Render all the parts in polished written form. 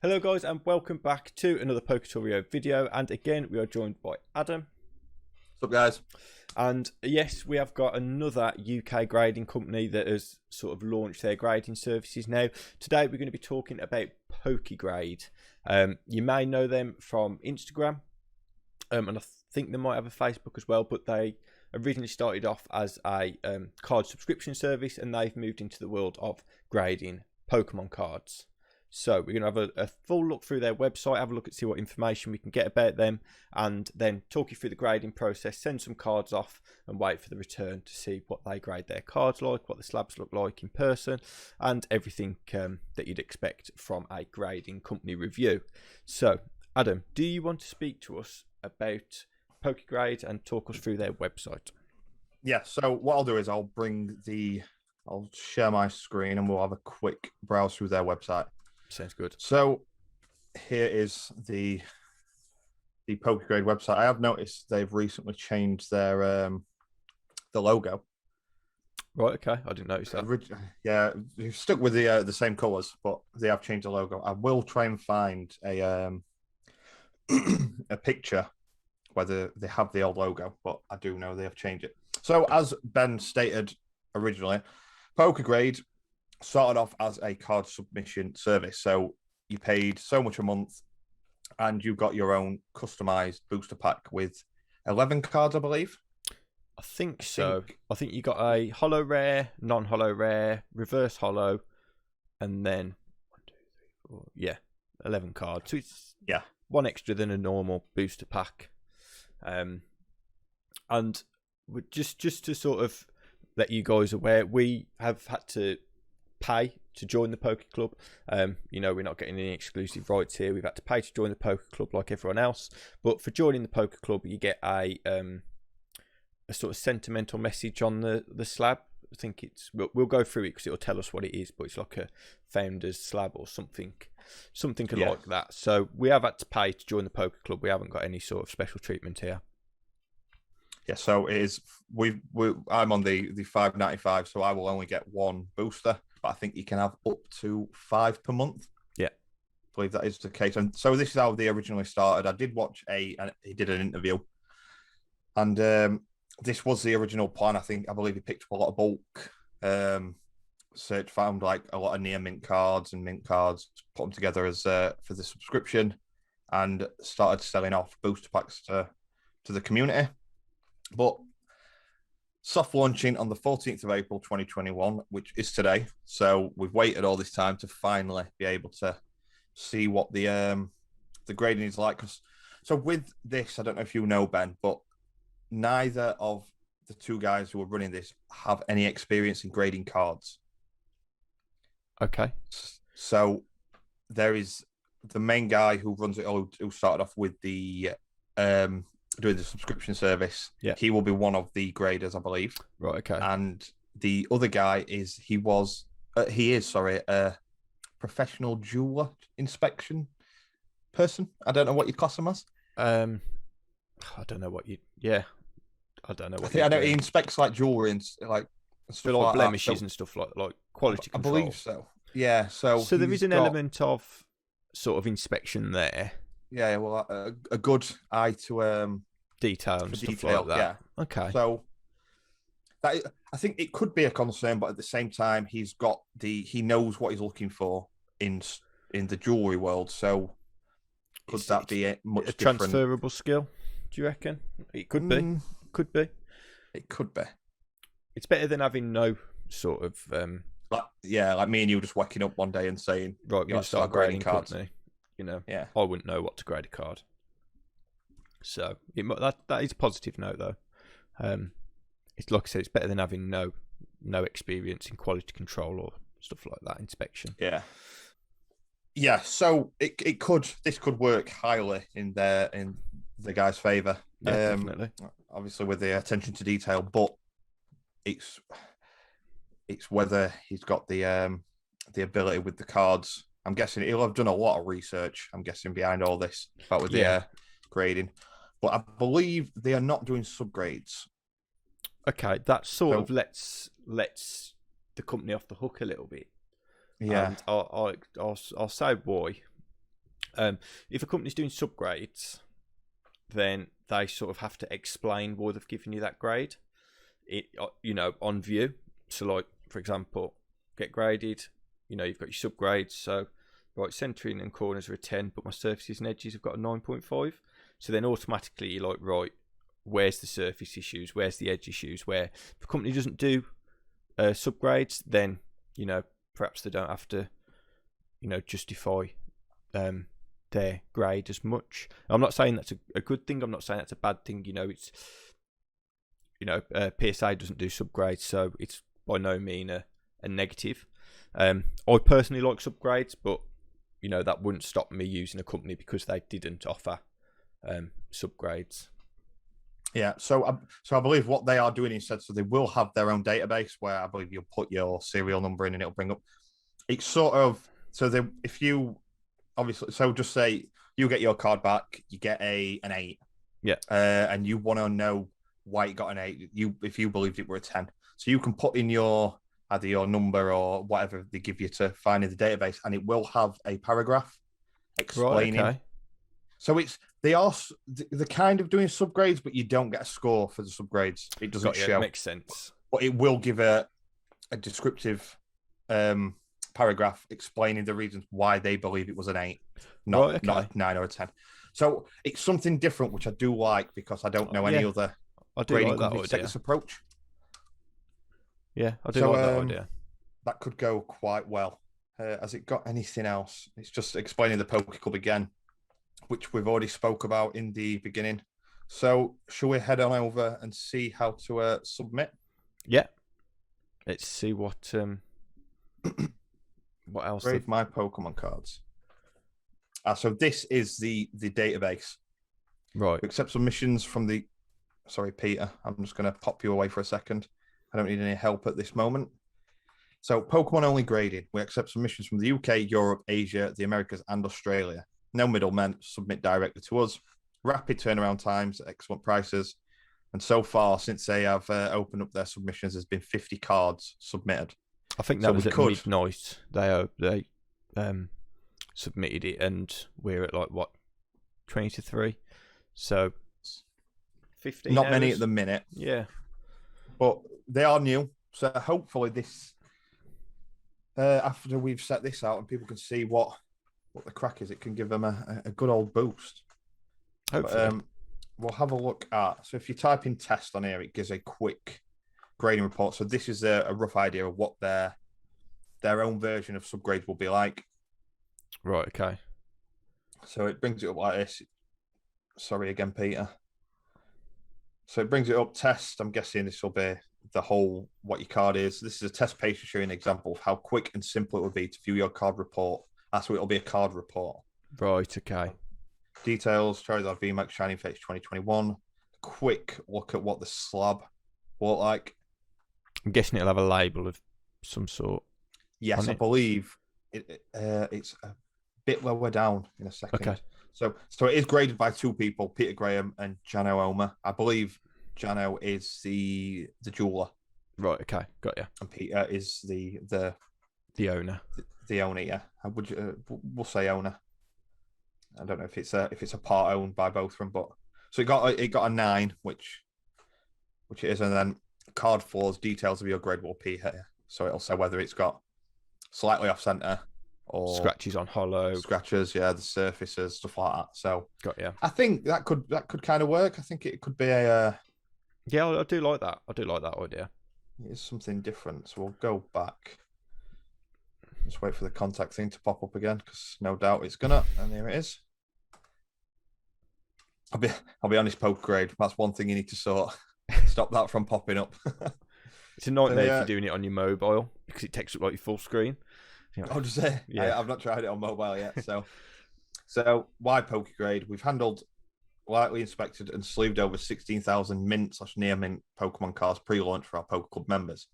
Hello guys and welcome back to another PokeTorio video, and again we are joined by Adam. What's up guys? And yes, we have got another UK grading company that has sort of launched their grading services now. Today we're going to be talking about PokeGrade. You may know them from Instagram, and I think they might have a Facebook as well, but they originally started off as a card subscription service, and they've moved into the world of grading Pokemon cards. So we're going to have a full look through their website, have a look at see what information we can get about them, and then talk you through the grading process, send some cards off and wait for the return to see what they grade their cards like, what the slabs look like in person, and everything that you'd expect from a grading company review. So Adam, do you want to speak to us about PokeGrade and talk us through their website? Yeah, so what I'll do is I'll share my screen and we'll have a quick browse through their website. Sounds good. So here is the PokeGrade website. I have noticed they've recently changed their the logo. Right, okay. I didn't notice that. Yeah, you've stuck with the same colours, but they have changed the logo. I will try and find a a picture whether they have the old logo, but I do know they have changed it. So as Ben stated originally, PokeGrade started off as a card submission service. So you paid so much a month and you got your own customized booster pack with 11 cards, I believe. I think so. I think you got a holo rare, non-holo rare, reverse holo, and then 11 cards. So it's one extra than a normal booster pack. And just to sort of let you guys aware, we have had to pay to join the PokeClub. You know, we're not getting any exclusive rights here. We've had to pay to join the PokeClub like everyone else. But for joining the PokeClub, you get a sort of sentimental message on the slab. I think we'll go through it because it'll tell us what it is, but it's like a founder's slab or something like that. So we have had to pay to join the PokeClub. We haven't got any sort of special treatment here. Yeah, so it is. I'm on the $5.95, so I will only get one booster, but I think you can have up to 5 per month. Yeah, I believe that is the case. And so this is how they originally started. I did watch he did an interview, and this was the original plan. I believe he picked up a lot of bulk. Search found like a lot of near mint cards and mint cards, put them together as for the subscription, and started selling off booster packs to the community. But soft launching on the 14th of April 2021, which is today. So we've waited all this time to finally be able to see what the grading is like. So with this, I don't know if you know, Ben, but neither of the two guys who are running this have any experience in grading cards. Okay. So there is the main guy who runs it all, who started off with the doing the subscription service. Yeah, he will be one of the graders, I believe. Right. Okay. And the other guy is a professional jeweler inspection person. I don't know what you class him as. I don't know what you. Yeah, I don't know what. I know he inspects like jewelry and like stuff like blemishes and stuff like quality control. I believe so. Yeah. So there is an element of sort of inspection there. Yeah, well, a good eye to detail and stuff like that. Yeah. Okay. So I think it could be a concern, but at the same time, he knows what he's looking for in the jewelry world. So could that be a transferable skill? Do you reckon it could be? Could be. It could be. It's better than having no sort of. Like me and you just waking up one day and saying, "Right, we're going to start grading cards." You know, yeah, I wouldn't know what to grade a card. So that is a positive note, though. It's like I said, it's better than having no experience in quality control or stuff like that, inspection. Yeah, yeah. So this could work highly in the guy's favour. Yeah, definitely. Obviously, with the attention to detail, but it's whether he's got the ability with the cards. I'm guessing he'll have done a lot of research, behind all this about with the grading. But I believe they are not doing subgrades. Okay, that sort of lets the company off the hook a little bit. Yeah. And I'll say why. If a company's doing subgrades, then they sort of have to explain why they've given you that grade. On view. So, like for example, get graded. You've got your subgrades. So, right, centering and corners are a 10, but my surfaces and edges have got a 9.5. So then automatically you're like, right, where's the surface issues? Where's the edge issues? Where if a company doesn't do subgrades, then perhaps they don't have to justify their grade as much. I'm not saying that's a good thing. I'm not saying that's a bad thing. It's PSA doesn't do subgrades, so it's by no means a negative. I personally like subgrades, but that wouldn't stop me using a company because they didn't offer subgrades. Yeah, so I believe what they are doing instead, so they will have their own database where I believe you'll put your serial number in and it'll bring up. It's sort of if you obviously, so just say you get your card back, you get an 8, and you want to know why you got an 8. If you believed it were a 10, so you can put in either your number or whatever they give you to find in the database, and it will have a paragraph explaining. Right, okay. So they're kind of doing subgrades, but you don't get a score for the subgrades. It doesn't show. Makes sense. But it will give a descriptive paragraph explaining the reasons why they believe it was an 8, not a 9 or a 10. So it's something different, which I do like because I don't know any other grading companies take this approach. Yeah, I do like that idea. That could go quite well. Has it got anything else? It's just explaining the PokeClub again, which we've already spoke about in the beginning. So shall we head on over and see how to submit? Yeah. Let's see what else. Grade my Pokemon cards. So this is the database. Right. We accept submissions from the... Sorry, Peter. I'm just going to pop you away for a second. I don't need any help at this moment. So Pokemon only grading. We accept submissions from the UK, Europe, Asia, the Americas, and Australia. No middlemen, submit directly to us. Rapid turnaround times, excellent prices. And so far, since they have opened up their submissions, there's been 50 cards submitted. I think that was at midnight. They submitted it, and we're at 20 to 3. So 15 Not hours. many at the minute. Yeah. But they are new. So hopefully this, after we've set this out and people can see what the crack is, it can give them a good old boost. Hopefully. But, we'll have a look at... So if you type in test on here, it gives a quick grading report. So this is a rough idea of what their own version of subgrades will be like. Right, okay. So it brings it up like this. Sorry again, Peter. So it brings it up test. I'm guessing this will be the whole what your card is. This is a test page to show you an example of how quick and simple it would be to view your card report. So it'll be a card report. Right, okay. Details, Charizard VMAX Shining Fates 2021. Quick look at what the slab will look like. I'm guessing it'll have a label of some sort. Yes, I believe it's a bit lower down in a second. Okay. So it is graded by 2 people, Peter Graham and Jano Omer. I believe Jano is the jeweler. Right, okay, got you. And Peter is the owner. The owner, yeah. We'll say owner. I don't know if it's a part owned by both of them, but so it got a 9, which it is, and then card 4's details of your grade will appear here. So it'll say whether it's got slightly off center or scratches on hollow, scratches, yeah, the surfaces, stuff like that. So got you. I think that could kind of work. I think it could be a yeah, I do like that. I do like that idea. It's something different. So we'll go back. Just wait for the contact thing to pop up again, because no doubt it's gonna. And there it is. I'll be honest, PokeGrade. That's one thing you need to sort. Stop that from popping up. It's a nightmare if you're doing it on your mobile because it takes up your full screen. I'll just say, yeah. I've not tried it on mobile yet. So why PokeGrade? We've handled, lightly inspected, and sleeved over 16,000 mint/near mint Pokemon cards pre-launch for our PokeClub members.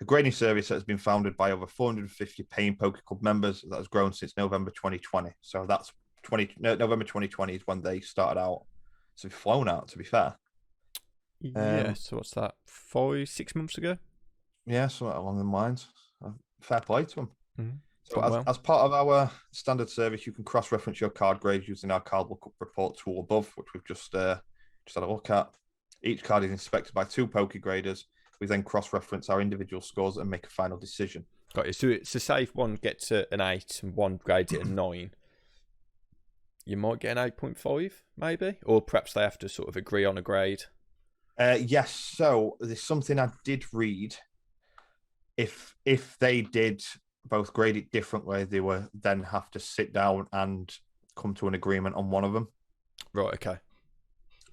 A grading service that has been founded by over 450 paying PokeClub members that has grown since November 2020. So that's November 2020 is when they started out. So they've flown out, to be fair. Yeah, so what's that, 5-6 months ago? Yeah, something along the lines. Fair play to them. Mm-hmm. So as part of our standard service, you can cross-reference your card grades using our card lookup report tool above, which we've just had a look at. Each card is inspected by 2 PokeGraders. We then cross-reference our individual scores and make a final decision. Got it. So say if one gets an 8 and one grades it a 9, you might get an 8.5, maybe? Or perhaps they have to sort of agree on a grade. Yes, so there's something I did read. If they did both grade it differently, they would then have to sit down and come to an agreement on one of them. Right, okay.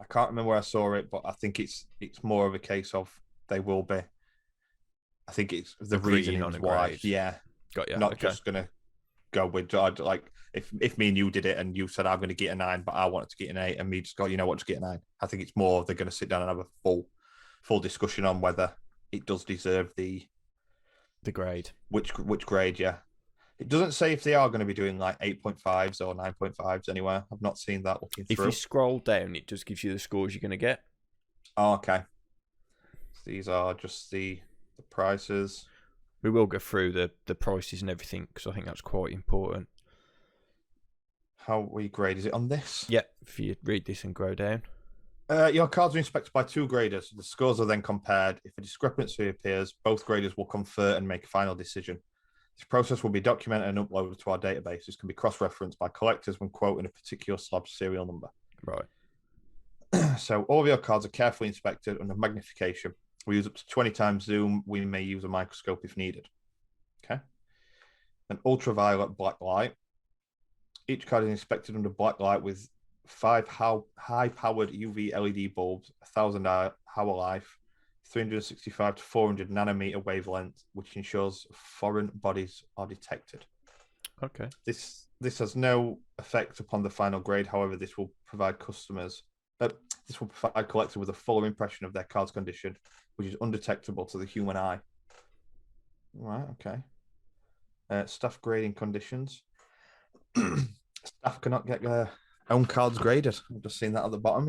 I can't remember where I saw it, but I think it's more of a case of they will be. I think it's the reason on why. Grade. Yeah. Got you. Not just going to go with, like, if me and you did it and you said, I'm going to get a 9, but I wanted to get an 8, and me just go, you know what, just get a 9. I think it's more they're going to sit down and have a full discussion on whether it does deserve the grade. Which grade, yeah. It doesn't say if they are going to be doing like 8.5s or 9.5s anywhere. I've not seen that looking through. If you scroll down, it just gives you the scores you're going to get. Oh, okay. So these are just the prices. We will go through the prices and everything because I think that's quite important. How we grade? Is it on this? Yeah, if you read this and go down. Your cards are inspected by 2 graders. The scores are then compared. If a discrepancy appears, both graders will confer and make a final decision. This process will be documented and uploaded to our database. This can be cross-referenced by collectors when quoting a particular slab serial number. Right. So all of your cards are carefully inspected under magnification. We use up to 20 times zoom. We may use a microscope if needed. Okay. An ultraviolet black light. Each card is inspected under black light with 5 high-powered UV LED bulbs, 1,000 hour life, 365 to 400 nanometer wavelength, which ensures foreign bodies are detected. Okay. This has no effect upon the final grade. However, this will provide collectors with a fuller impression of their card's condition, which is undetectable to the human eye. Right. Okay. Staff grading conditions. Staff cannot get their own cards graded. I've just seen that at the bottom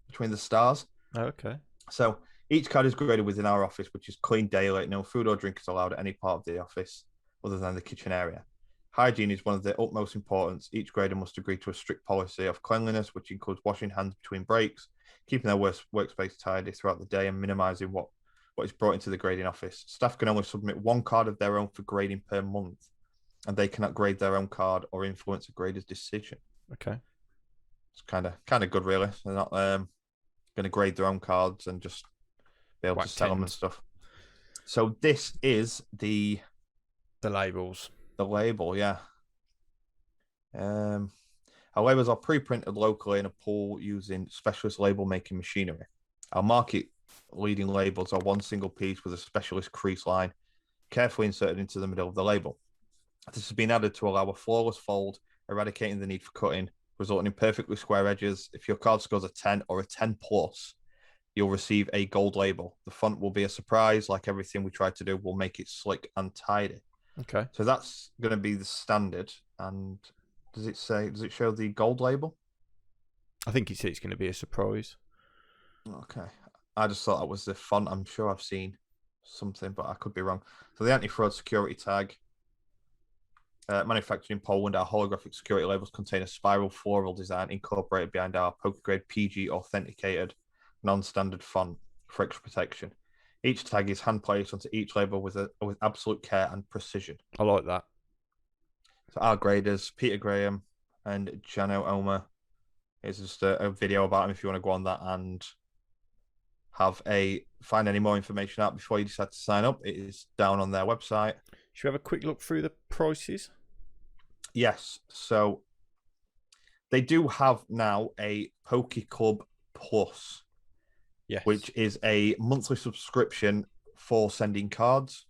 between the stars. Okay. So each card is graded within our office, which is cleaned daily. No food or drink is allowed at any part of the office other than the kitchen area. Hygiene is one of the utmost importance. Each grader must agree to a strict policy of cleanliness, which includes washing hands between breaks, keeping their workspace tidy throughout the day, and minimizing what is brought into the grading office. Staff can only submit 1 card of their own for grading per month, and they cannot grade their own card or influence a grader's decision. Okay. It's kind of good, really. They're not going to grade their own cards and just be able to sell them and stuff. So this is the labels. The label, yeah. Our labels are pre-printed locally in a pool using specialist label making machinery. Our market-leading labels are 1 single piece with a specialist crease line carefully inserted into the middle of the label. This has been added to allow a flawless fold, eradicating the need for cutting, resulting in perfectly square edges. If your card scores a 10 or a 10 plus, you'll receive a gold label. The font will be a surprise. Like everything we try to do, we'll make it slick and tidy. Okay. So that's going to be the standard. And does it show the gold label? I think it's going to be a surprise. Okay. I just thought that was the font. I'm sure I've seen something, but I could be wrong. So the anti-fraud security tag. Manufactured in Poland, our holographic security labels contain a spiral floral design incorporated behind our PokeGrade PG authenticated non-standard font for extra protection. Each tag is hand placed onto each label with absolute care and precision. I like that. So our graders, Peter Graham and Jano Omer. It's just a video about him if you want to go on that and find any more information out before you decide to sign up. It is down on their website. Should we have a quick look through the prices? Yes. So they do have now a PokeClub Plus. Yes. Which is a monthly subscription for sending cards.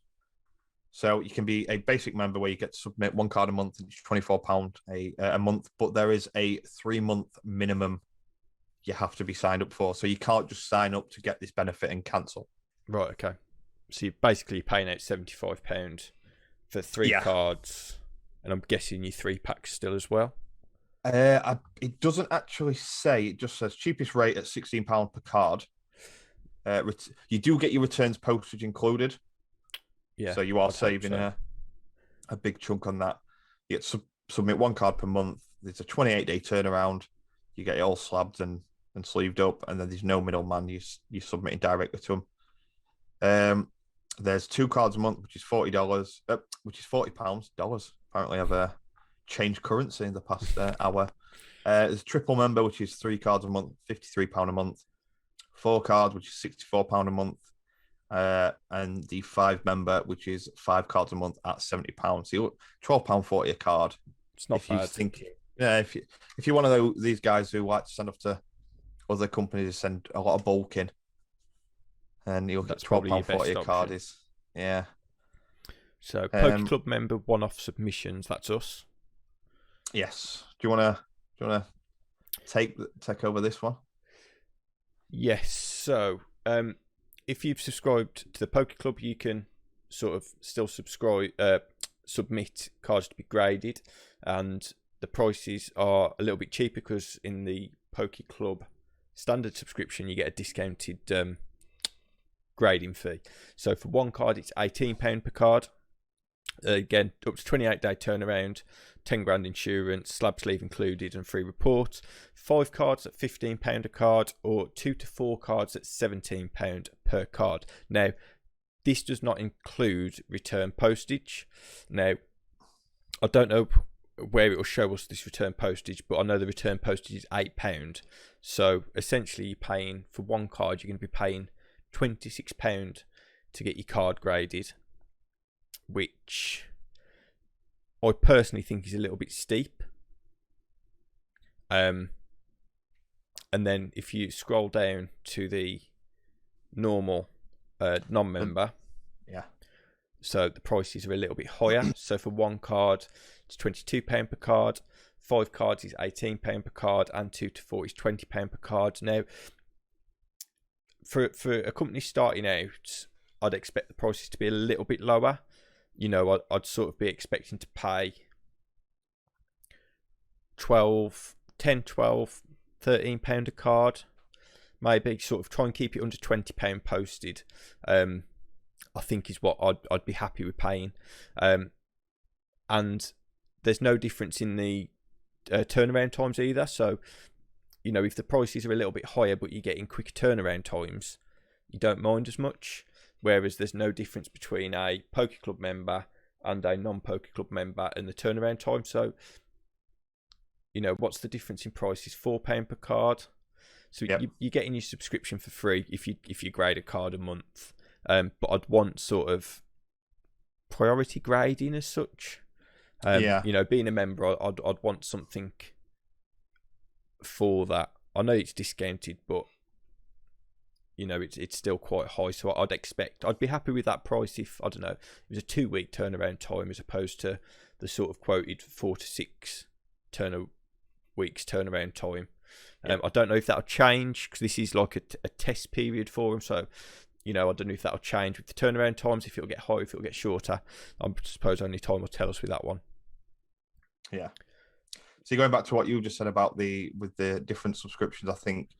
So you can be a basic member where you get to submit 1 card a month, and it's £24 a month, but there is a 3-month minimum you have to be signed up for. So you can't just sign up to get this benefit and cancel. Right, okay. So you're basically paying out £75 for 3 cards, and I'm guessing you 3-packs still as well? It doesn't actually say. It just says cheapest rate at £16 per card. You do get your returns postage included. Yeah. So you are saving a big chunk on that. You get submit one card per month. There's a 28-day turnaround. You get it all slabbed and sleeved up, and then there's no middleman. You submit it directly to them. There's 2 cards a month, which is $40, which is £40. Dollars. Apparently, I've changed currency in the past hour. There's a triple member, which is 3 cards a month, £53 a month. 4 cards, which is £64 a month. And the 5 member, which is 5 cards a month at £70. So you look £12.40 a card. It's not if bad. You're thinking, yeah, if you're one of these guys who like to send off to other companies, send a lot of bulk in, and you look at £12.40 a card is, yeah. So PokeClub member one-off submissions. That's us. Yes. Do you wanna take over this one? Yes. So if you've subscribed to the PokeClub, you can sort of still submit cards to be graded, and the prices are a little bit cheaper because in the PokeClub standard subscription you get a discounted grading fee. So for one card it's £18 per card. Again, up to 28-day turnaround, 10 grand insurance, slab sleeve included, and free reports. 5 cards at £15 a card, or 2 to 4 cards at £17 per card. Now, this does not include return postage. Now, I don't know where it will show us this return postage, but I know the return postage is £8. So essentially, you're paying for one card, you're going to be paying £26 to get your card graded, which I personally think is a little bit steep. And then if you scroll down to the normal non-member, yeah, so the prices are a little bit higher. So for one card, it's £22 per card. 5 cards is £18 per card, and 2 to 4 is £20 per card. Now, for a company starting out, I'd expect the prices to be a little bit lower. You know, I'd sort of be expecting to pay £12, £13 a card. Maybe sort of try and keep it under £20 posted. I think is what I'd be happy with paying. And there's no difference in the turnaround times either. So, you know, if the prices are a little bit higher but you're getting quicker turnaround times, you don't mind as much. Whereas there's no difference between a PokeClub member and a non-PokeClub member and the turnaround time. So, you know, what's the difference in prices? £4 per card. So yep. You're getting your subscription for free if you grade a card a month. But I'd want sort of priority grading as such. Yeah. You know, being a member, I'd want something for that. I know it's discounted, but you know, it's still quite high. So I'd be happy with that price if, I don't know, it was a 2-week turnaround time as opposed to the sort of quoted 4 to 6 weeks turnaround time. I don't know if that'll change because this is like a test period for them. So, you know, I don't know if that'll change with the turnaround times, if it'll get higher, if it'll get shorter. I suppose only time will tell us with that one. Yeah. So going back to what you just said about with the different subscriptions, I think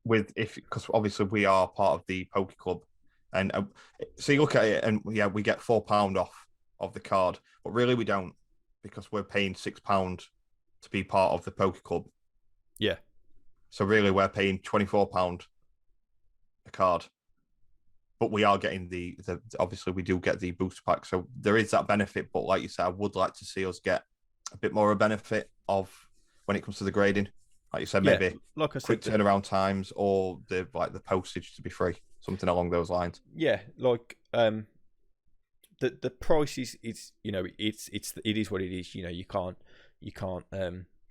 because obviously we are part of the PokeClub, and so you look at it and yeah, we get £4 off of the card, but really we don't, because we're paying £6 to be part of the PokeClub. Yeah. So really we're paying £24 a card, but we are getting the obviously we do get the booster pack, so there is that benefit. But like you said, I would like to see us get a bit more of a benefit of when it comes to the grading. Like you said, maybe like I said, quick turnaround times, or the postage to be free, something along those lines. Yeah, like the price is you know, it is what it is. You know, you can't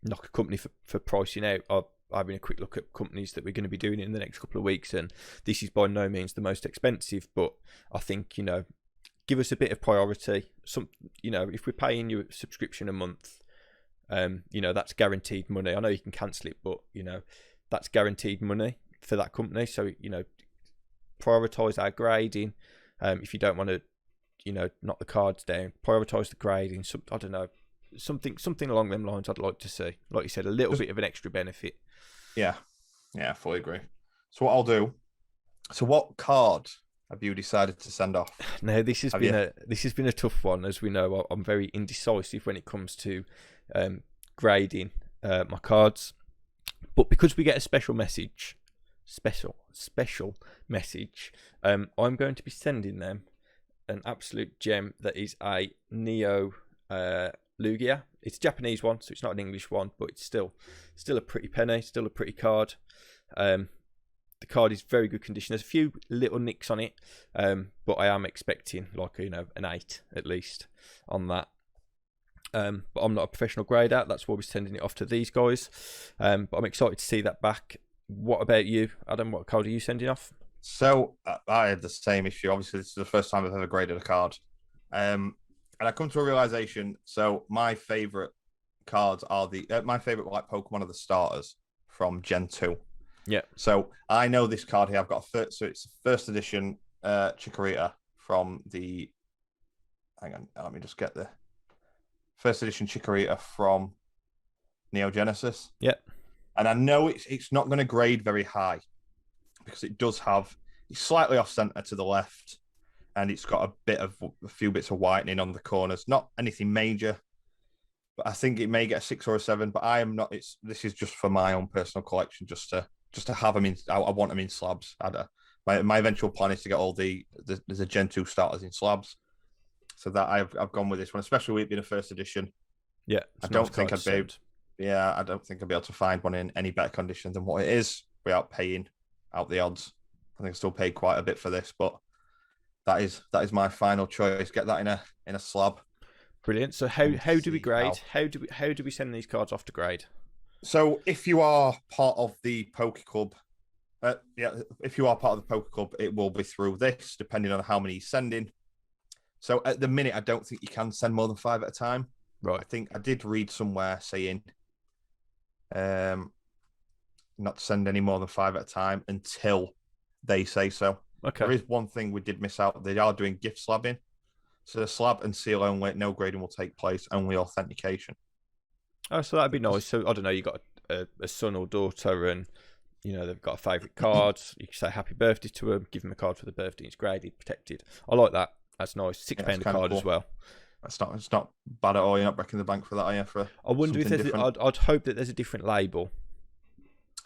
knock a company for pricing out. I'm having a quick look at companies that we're going to be doing in the next couple of weeks, and this is by no means the most expensive, but I think, you know, give us a bit of priority. You know, if we're paying you a subscription a month, you know, that's guaranteed money. I know you can cancel it, but you know, that's guaranteed money for that company. So, you know, prioritize our grading. If you don't want to, you know, knock the cards down, prioritize the grading. I don't know, something along them lines. I'd like to see, like you said, a little bit of an extra benefit. Yeah, I fully agree. So what I'll do. So what card have you decided to send off? No, this has been a tough one. As we know, I'm very indecisive when it comes to grading my cards. But because we get a special message, I'm going to be sending them an absolute gem that is a Neo Lugia. It's a Japanese one, so it's not an English one, but it's still a pretty penny, still a pretty card. The card is very good condition. There's a few little nicks on it, but I am expecting like an 8 at least on that. But I'm not a professional grader. That's why we're sending it off to these guys. But I'm excited to see that back. What about you, Adam? What card are you sending off? So I had the same issue. Obviously, this is the first time I've ever graded a card. And I come to a realization. So my favorite cards are my favorite like Pokemon are the starters from Gen 2. Yeah. So I know this card here. I've got so it's first edition Chikorita from the. Hang on, let me just get the first edition Chikorita from Neo Genesis. Yeah. And I know it's not going to grade very high because it's slightly off center to the left, and it's got a few bits of whitening on the corners. Not anything major, but I think it may get a 6 or a 7. But I am not. This is just for my own personal collection, just to have them in. I want them in slabs. My eventual plan is to get all there's a Gen 2 starters in slabs. So that I've gone with this one, especially with it being a first edition. Yeah, I don't think I'd be able to find one in any better condition than what it is without paying out the odds. I think I still paid quite a bit for this, but that is my final choice. Get that in a slab. Brilliant. So how do we grade? How do we send these cards off to grade? So if you are part of the PokeClub, if you are part of the PokeClub, it will be through this, depending on how many you're sending. So at the minute, I don't think you can send more than 5 at a time. Right. I think I did read somewhere saying not to send any more than 5 at a time until they say so. Okay. There is one thing we did miss out. They are doing gift slabbing. So the slab and seal only, no grading will take place, only authentication. Oh, so that'd be nice. So I don't know, you got a son or daughter, and they've got a favourite card. You can say happy birthday to them, give them a card for the birthday. It's graded, protected. I like that. That's nice. £6 a card cool. As well. It's not bad at all. You're not breaking the bank for that, are you? I wonder if there's. I'd hope that there's a different label.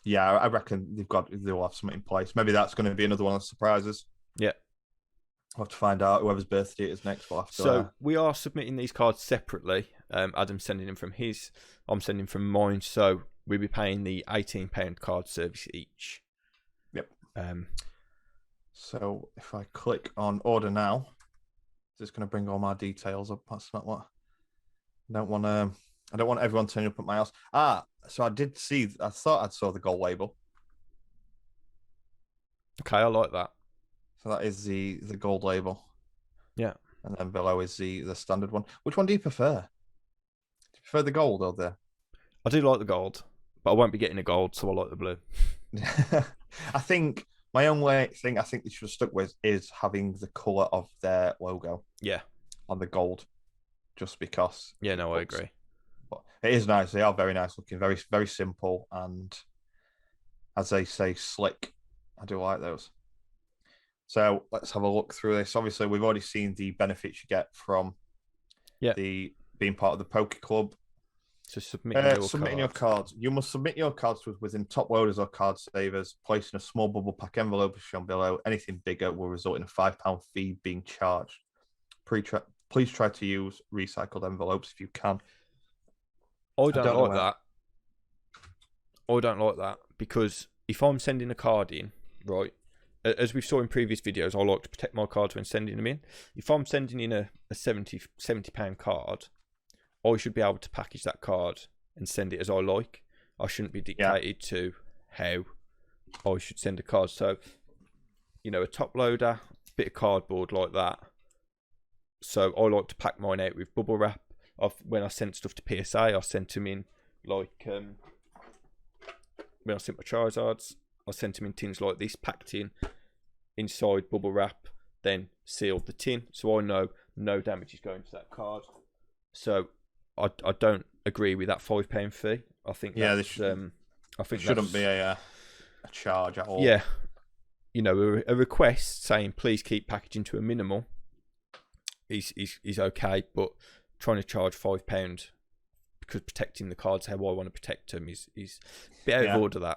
Yeah, I reckon they'll have something in place. Maybe that's going to be another one of the surprises. Yeah. We'll have to find out whoever's birthday it is next. We'll have to, so we are submitting these cards separately. Adam's sending them from his. I'm sending from mine. So we'll be paying the £18 card service each. Yep. So if I click on order now, it's going to bring all my details up. That's not what I don't want. I don't want everyone turning up at my house. So I did see. I thought I saw the gold label. Okay, I like that. So that is the gold label. Yeah. And then below is the standard one. Which one do you prefer? Do you prefer the gold or the? I do like the gold, but I won't be getting the gold, so I like the blue. I think my only thing I think they should have stuck with is having the colour of their logo. Yeah. On the gold, just because. Yeah, no, I agree. But it is nice. They are very nice looking, very, very simple, and as they say, slick. I do like those. So let's have a look through this. Obviously, we've already seen the benefits you get from the being part of the PokeClub. So submitting your cards. You must submit your cards to us within top loaders or card savers. Placing a small bubble pack envelope as shown below. Anything bigger will result in a £5 fee being charged. Please try to use recycled envelopes if you can. I don't like that. I don't like that because if I'm sending a card in, right, as we saw in previous videos, I like to protect my cards when sending them in. If I'm sending in a £70 card, I should be able to package that card and send it as I like. I shouldn't be dictated to how I should send a card. So, a top loader, bit of cardboard like that. So I like to pack mine out with bubble wrap. When I sent stuff to PSA, I sent them in like when I sent my Charizards, I sent them in tins like this, packed in inside bubble wrap, then sealed the tin, so I know no damage is going to that card. So I don't agree with that £5 fee. I think I think shouldn't be a charge at all. Yeah, you know, a request saying please keep packaging to a minimal is okay, but trying to charge £5 because protecting the cards how I want to protect them is a bit out of order. That,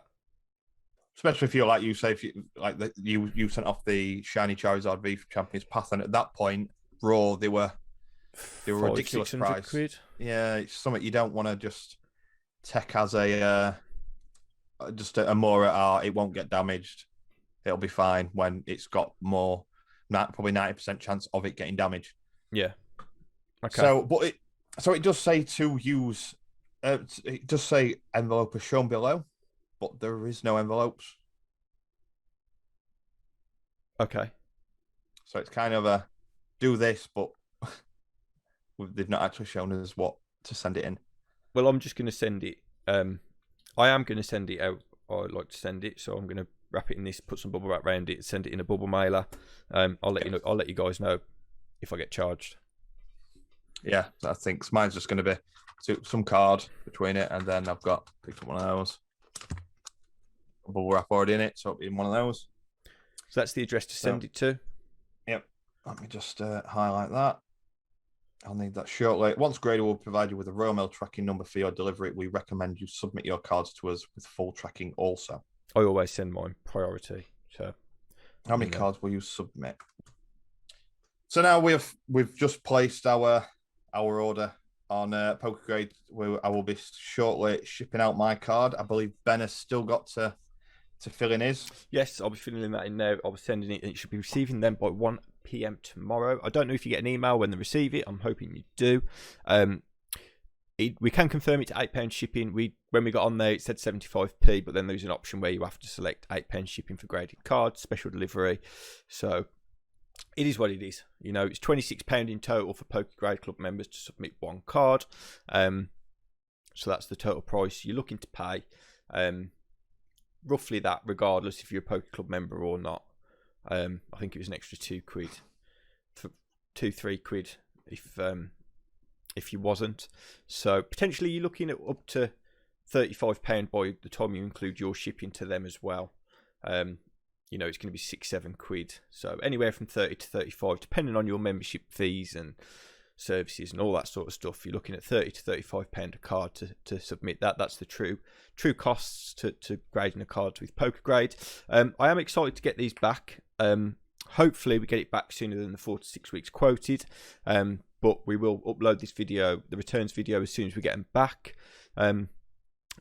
especially if you're like you say, if you like you sent off the shiny Charizard V for Champions Path, and at that point, raw they were ridiculous price. £600. Yeah, it's something you don't want to just take as a more it won't get damaged, it'll be fine, when it's got more, probably 90% chance of it getting damaged. Yeah. Okay. So it does say to use. It does say envelope is shown below, but there is no envelopes. Okay. So it's kind of a do this, but they've not actually shown us what to send it in. Well, I'm just going to send it. I am going to send it out. I'd like to send it, so I'm going to wrap it in this, put some bubble wrap around it, send it in a bubble mailer. I'll let you know. I'll let you guys know if I get charged. Yeah, I think mine's just going to be some card between it, and then I've picked up one of those. Bubble wrap already in it, so it'll be in one of those. So that's the address to send it to. Yep. Let me just highlight that. I'll need that shortly. Once Grade will provide you with a raw mail tracking number for your delivery, we recommend you submit your cards to us with full tracking also. I always send mine priority. So, how many cards will you submit? So now we've just placed our order on PokeGrade. I will be shortly shipping out my card. I believe Ben has still got to fill in his. Yes, I'll be filling that in now. I'll be sending it. It should be receiving them by 1 p.m. tomorrow. I don't know if you get an email when they receive it. I'm hoping you do. We can confirm it's £8 shipping. When we got on there, it said 75p, but then there's an option where you have to select £8 shipping for graded cards, special delivery. So it is what it is. You know, it's £26 in total for PokeGrade Club members to submit one card. So that's the total price you're looking to pay. Roughly that, regardless if you're a PokeClub member or not. I think it was an extra £2, £2-3 if you wasn't. So potentially you're looking at up to £35 by the time you include your shipping to them as well. You know, it's going to be £6-7. So anywhere from 30 to 35, depending on your membership fees and services and all that sort of stuff. You're looking at £30 to £35 a card to submit that. That's the true costs to grading a card with PokeGrade. I am excited to get these back. Hopefully we get it back sooner than the 4 to 6 weeks quoted. But we will upload this video, the returns video, as soon as we get them back.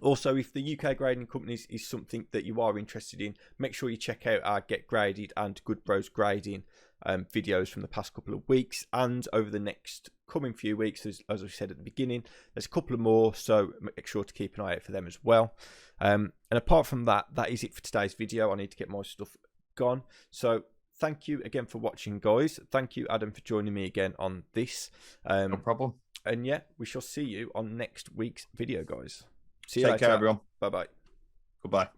Also, if the UK grading companies is something that you are interested in, make sure you check out our Get Graded and Good Bros Grading videos from the past couple of weeks, and over the next coming few weeks, as I said at the beginning, there's a couple of more, so make sure to keep an eye out for them as well. And apart from that, that is it for today's video. I need to get my stuff gone. So thank you again for watching, guys. Thank you, Adam, for joining me again on this. No problem. And yeah, we shall see you on next week's video, guys. See you later. Take care, everyone. Bye-bye. Goodbye.